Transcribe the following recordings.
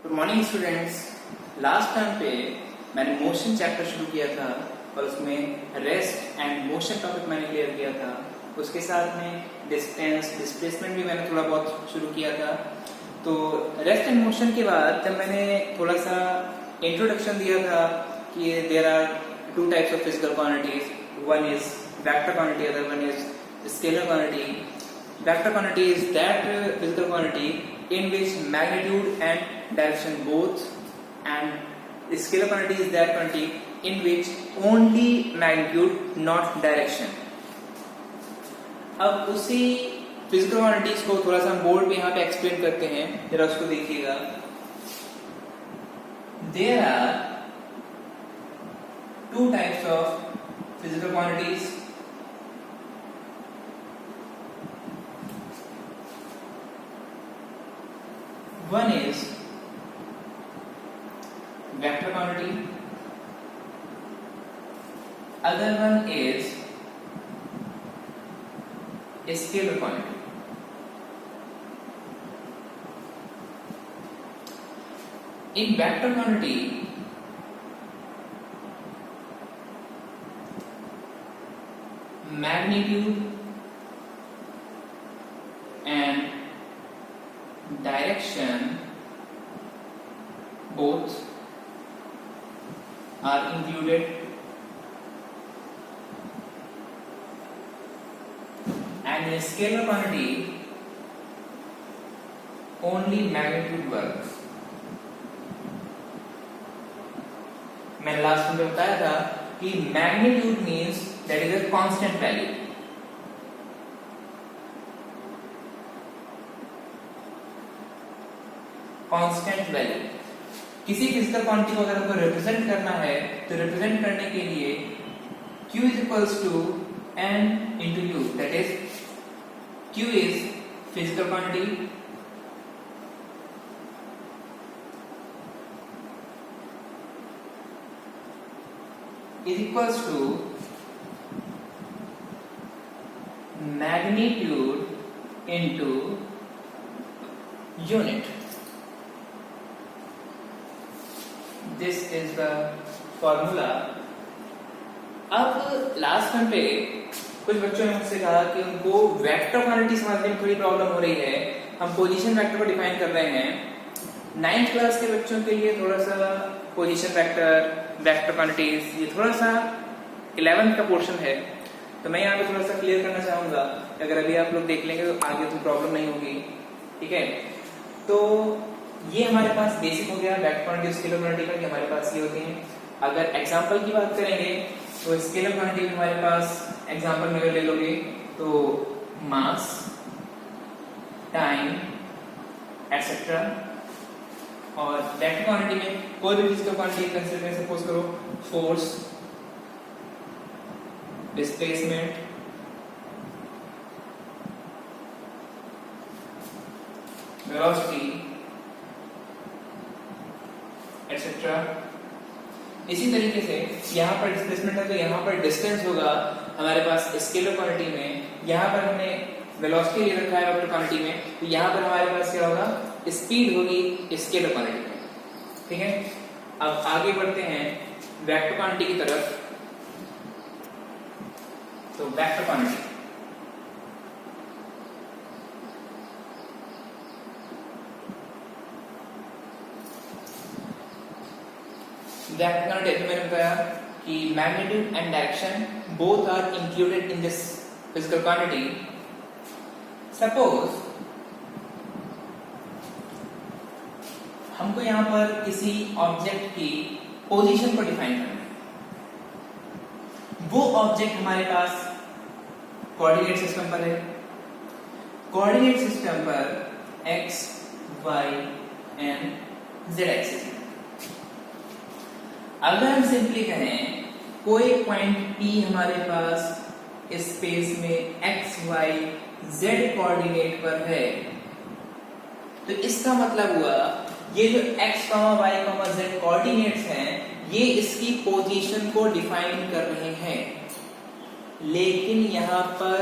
Good morning students. Last time पे मैंने motion chapter शुरू किया था और उसमें रेस्ट एंड मोशन टॉपिक मैंने क्लियर किया था। उसके साथ में डिस्टेंस डिस्प्लेसमेंट भी मैंने थोड़ा बहुत शुरू किया था। तो रेस्ट एंड मोशन के बाद जब मैंने थोड़ा सा इंट्रोडक्शन दिया था कि there are two types of physical quantities, one is vector quantity, other one is scalar quantity. Vector quantity is that physical quantity in which magnitude and direction both, and scalar quantity is that quantity in which only magnitude not direction. अब उसी physical quantities को थोड़ा सा board पे यहाँ पे explain करते हैं, जरा उसको देखिएगा। There are two types of physical quantities. One is vector quantity, other one is scalar quantity. In vector quantity, magnitude and direction both are included, and in scalar quantity only magnitude works. मैंने last में बताया था कि magnitude means that is a constant value. Constant value किसी physical quantity को अगर हमको represent करना है तो रिप्रेजेंट करने के लिए Q is equals to N into U, that is Q is physical quantity, is equals to magnitude into unit. This is the formula. अब लास्ट टाइम पे कुछ बच्चों ने मुझसे कहा कि उनको वेक्टर क्वांटिटी समझने में थोड़ी प्रॉब्लम हो रही है। हम पोजीशन वेक्टर को डिफाइन कर रहे हैं। 9th क्लास के बच्चों के लिए थोड़ा सा पोजीशन वेक्टर, वेक्टर क्वांटिटीज ये थोड़ा सा 11th का पोर्शन है, तो मैं यहाँ पे थोड़ा सा क्लियर करना चाहूंगा। अगर अभी आप लोग देख लेंगे तो आगे तो प्रॉब्लम नहीं होगी, ठीक है। तो ये हमारे पास बेसिक हो गया वेक्टर क्वांटिटी स्केलर क्वांटिटी का, हमारे पास ये होते हैं। अगर एग्जांपल की बात करेंगे तो स्केलर क्वांटिटी में हमारे पास एग्जांपल में अगर ले लोगे तो मास, टाइम एटसेट्रा, और वेक्टर क्वांटिटी में कोई भी फिजिकल क्वांटिटी कंसीडर करें, सपोज करो फोर्स, डिस्प्लेसमेंट, वेलोसिटी एटसेट्रा। इसी तरीके से यहाँ पर डिस्प्लेसमेंट है तो यहाँ पर डिस्टेंस होगा हमारे पास स्केलर क्वांटिटी में। यहाँ पर हमने वेलोसिटी ले रखा है वेक्टर क्वांटिटी में, तो यहाँ पर हमारे पास क्या होगा, स्पीड होगी स्केलर क्वांटिटी में, ठीक है। अब आगे बढ़ते हैं वेक्टर क्वांटिटी की तरफ। तो वेक्टर क्वांटिटी वेक्टर क्वांटिटी मैंने बताया कि magnitude and direction both are included in this physical quantity. Suppose हमको यहां पर किसी ऑब्जेक्ट की पोजीशन को डिफाइन करना है। वो ऑब्जेक्ट हमारे पास कोऑर्डिनेट सिस्टम पर है। कोऑर्डिनेट सिस्टम पर x, y and z axis है। अगर हम सिंपली कहें कोई पॉइंट P हमारे पास स्पेस में x, y, z कोऑर्डिनेट पर है, तो इसका मतलब हुआ ये जो x, y, z कोऑर्डिनेट्स हैं ये इसकी पोजीशन को डिफाइन कर रहे हैं, लेकिन यहाँ पर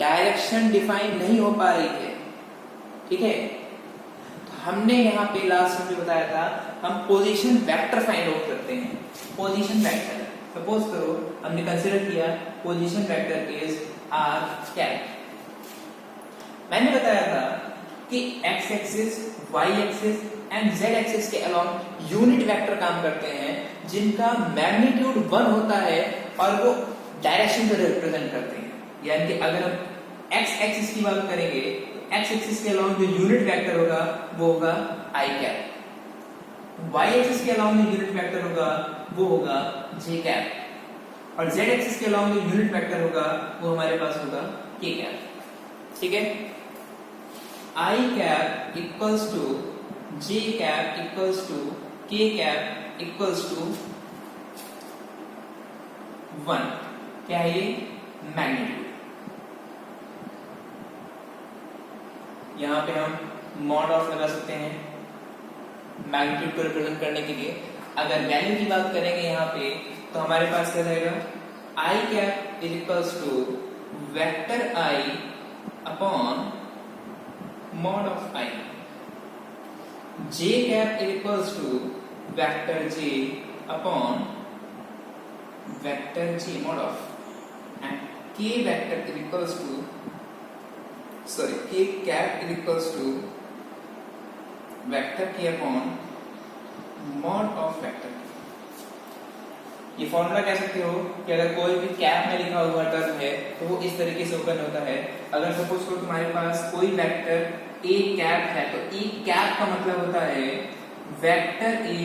डायरेक्शन डिफाइन नहीं हो पा रही है, ठीक है। तो हमने यहाँ पे लास्ट में बताया था हम पोजीशन वेक्टर फाइंड आउट करते हैं। पोजीशन वेक्टर सपोज करो हमने कंसीडर किया position vector is R cap. मैंने बताया था कि X axis, Y axis and Z axis के अलोंग यूनिट वेक्टर काम करते हैं जिनका मैग्नीट्यूड 1 होता है और वो डायरेक्शन को रिप्रेजेंट करते हैं। यानी कि अगर हम एक्स एक्सिस की बात करेंगे तो एक्स एक्सिस के अलोंग जो यूनिट वेक्टर होगा वो होगा आई कैप। वाई एक्सिस के अलोंग जो यूनिट वेक्टर होगा वो होगा जे कैप और जेड एक्सिस के अलोंग जो यूनिट वेक्टर होगा वो हमारे पास होगा के कैप। ठीक है, i cap equals to j cap equals to k cap equals to 1। क्या है ये? मैग्नीट्यूड। यहां पे हम मॉड ऑफ लगा सकते हैं मैग्नीट्यूड को रिप्रेजेंट करने के लिए। अगर वैल्यू की बात करेंगे यहाँ पे तो हमारे पास क्या रहेगा? I cap is equals to vector i upon mod of i. J cap is equals to vector j upon vector j mod of and k vector is equals to k cap is equals to vector k upon mod of vector k। ये formula कह सकते हो कि अगर कोई भी cap में लिखा हुआ टर्म है तो वो इस तरीके से ओपन होता है। अगर सपोज करो तुम्हारे पास कोई वेक्टर a कैप है तो e कैप का मतलब होता है vector a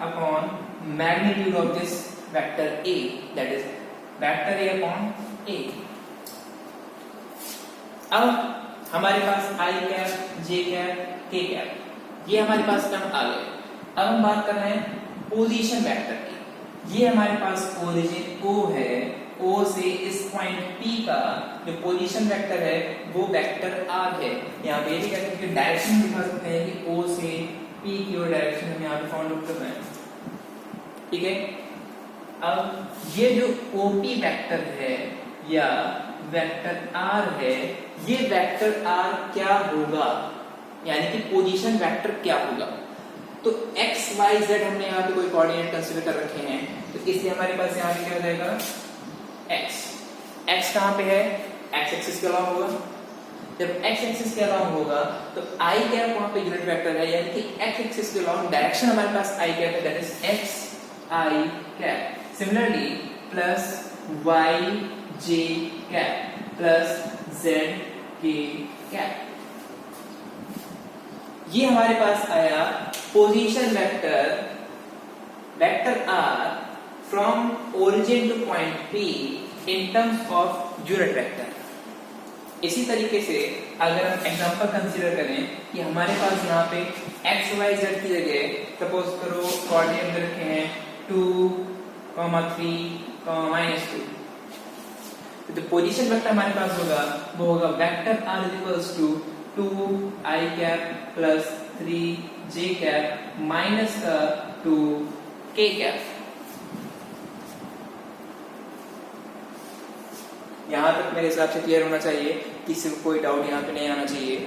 upon magnitude of this vector a, that is vector a upon a। अब हमारे पास आई कैप, जे कैप, के कैप, ये हमारे पास टर्म आ गए। अब हम बात कर रहे हैं पोजीशन वेक्टर की। ये हमारे पास ओरिजिन O है, O से इस पॉइंट P का जो पोजीशन वेक्टर है वो वेक्टर R है। यहाँ पे ये भी कहते हैं कि डायरेक्शन दिखा सकते हैं कि O से P की ओर डायरेक्शन हम यहाँ पे फाउंड आउट कर रहे हैं। ठीक है, अब ये जो OP वेक्टर है या वेक्टर R है, ये वेक्टर R क्या होगा, यानी कि पोजीशन वेक्टर क्या होगा। तो x y z हमने यहाँ पे कोई कोऑर्डिनेट कंसीडर कर रखे हैं तो इसलिए हमारे पास यहाँ पे क्या हो जाएगा? x कहाँ पे है? x एक्सिस के अलावा होगा। जब x एक्सिस के अलावा होगा तो i कैप वहां पे यूनिट वेक्टर है, यानी कि x एक्सिस के अलावा डायरेक्शन हमारे पास i कैप है, that is x i cap. Similarly plus y j cap plus z k cap. ये हमारे पास आया position vector vector r from origin two point p in terms of unit vector. इसी तरीके से अगर हम एग्जांपल कंसीडर करें कि हमारे पास यहाँ पे x y z की जगह सपोज करो कोऑर्डिनेट दे रखे हैं 2, 3, -2, तो पोजीशन वेक्टर हमारे पास होगा वो होगा vector r is equals to 2 i cap plus 3 j cap minus का 2 k कैप। यहां तक मेरे हिसाब से क्लियर होना चाहिए, किसी को कोई डाउट यहाँ पे नहीं आना चाहिए।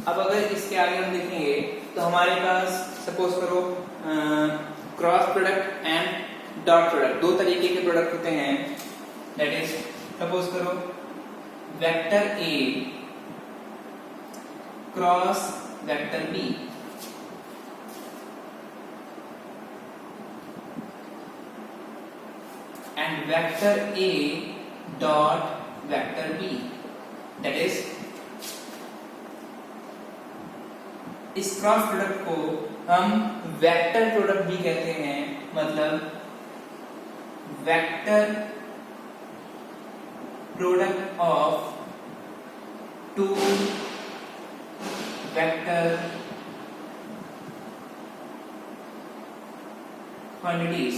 अब अगर इसके आगे हम देखेंगे तो हमारे पास सपोज करो cross product and dot product, दो तरीके के प्रोडक्ट होते हैं। दैट इज सपोज करो vector A cross vector B and vector A dot vector B, that is इस क्रॉस प्रोडक्ट को हम वेक्टर प्रोडक्ट भी कहते हैं, मतलब vector product of two vector quantities.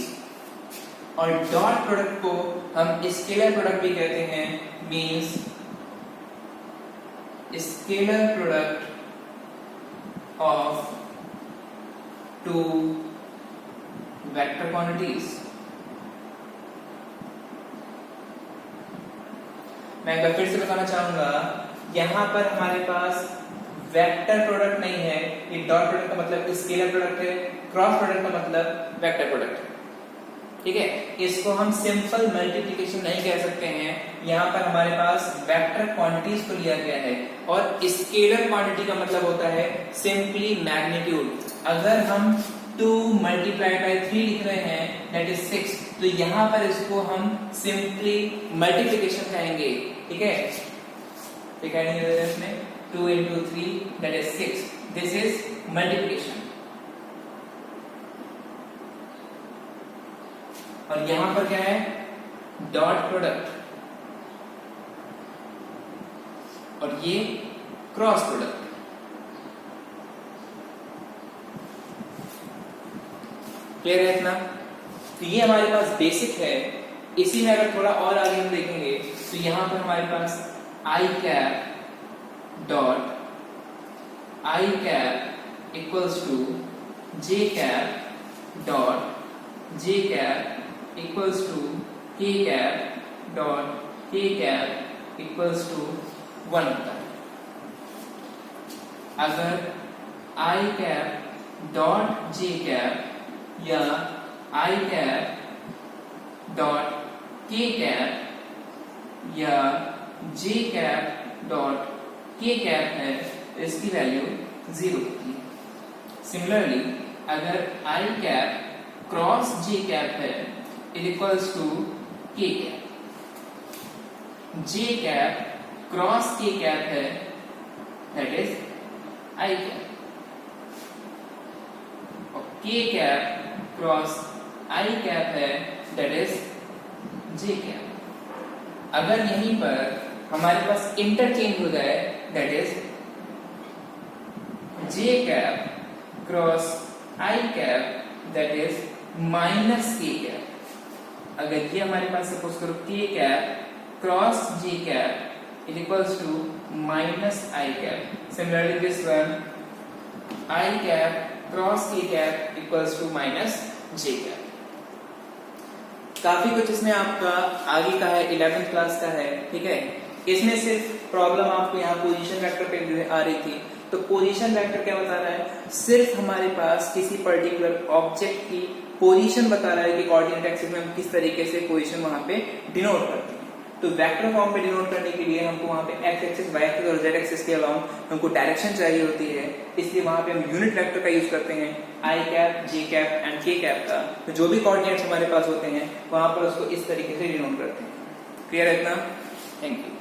और डॉट प्रोडक्ट को हम स्केलर प्रोडक्ट भी कहते हैं, means scalar product of two vector quantities. मैं एक बार फिर से बताना चाहूंगा, यहां पर हमारे पास वेक्टर प्रोडक्ट नहीं है, ये डॉट प्रोडक्ट का मतलब स्केलर प्रोडक्ट है, क्रॉस प्रोडक्ट का मतलब वेक्टर प्रोडक्ट है। ठीक है, इसको हम सिंपल मल्टीप्लिकेशन नहीं कह सकते हैं, यहाँ पर हमारे पास वेक्टर क्वांटिटीज को लिया गया है और स्केलर क्वांटिटी का मतलब होता है सिंपली मैग्नीट्यूड। अगर हम 2 मल्टीप्लाई बाय 3 लिख रहे हैं दैट इज 6, तो यहाँ पर इसको हम सिंपली मल्टीप्लिकेशन कहेंगे। ठीक है, इसमें 2 into 3 that is 6, this is multiplication। और यहां पर क्या है, डॉट प्रोडक्ट, और ये क्रॉस प्रोडक्ट। क्लियर है इतना? तो ये हमारे पास बेसिक है। इसी में अगर थोड़ा और आगे हम देखेंगे तो यहां पर हमारे पास i cap dot i cap equals to j cap dot j cap equals to k cap dot k cap equals to 1 होता है। अगर i cap dot j cap या i cap dot k cap या j cap dot k cap है तो इसकी value 0 होती है। सिमिलरली अगर i cap cross j cap है it equals to k cap, j cap cross k cap है दैट इज आई कैप, और k cap cross i cap है दैट इज जे कैप। अगर यहीं पर हमारे पास इंटरचेंज हो जाए that is j cap cross i cap that is minus k cap. अगर ये हमारे पास सपोज करो k cap cross j cap is equals to minus i cap. Similarly this one i cap cross k cap equals to minus j cap. काफी कुछ इसमें आपका आगे का है, 11th क्लास का है। ठीक है, इसमें सिर्फ प्रॉब्लम आपको यहाँ पोजीशन वेक्टर पे आ रही थी। तो पोजीशन वेक्टर क्या बता रहा है, सिर्फ हमारे पास किसी पर्टिकुलर ऑब्जेक्ट की पोजीशन बता रहा है कि कोऑर्डिनेट एक्सिस में हम किस तरीके से पोजीशन वहां पे डिनोट करते हैं। तो वेक्टर फॉर्म पे डिनोट करने के लिए हमको वहां पे एक्स एक्सिस, वाई एक्सिस और जेड एक्सिस के अलावा हमको डायरेक्शन चाहिए होती है, इसलिए वहां पे हम यूनिट वेक्टर का यूज करते हैं, आई कैप, जे कैप एंड के कैप का। तो जो भी कोऑर्डिनेट्स हमारे पास होते हैं वहां पर उसको इस तरीके से डिनोट करते हैं। क्लियर है इतना? Thank you.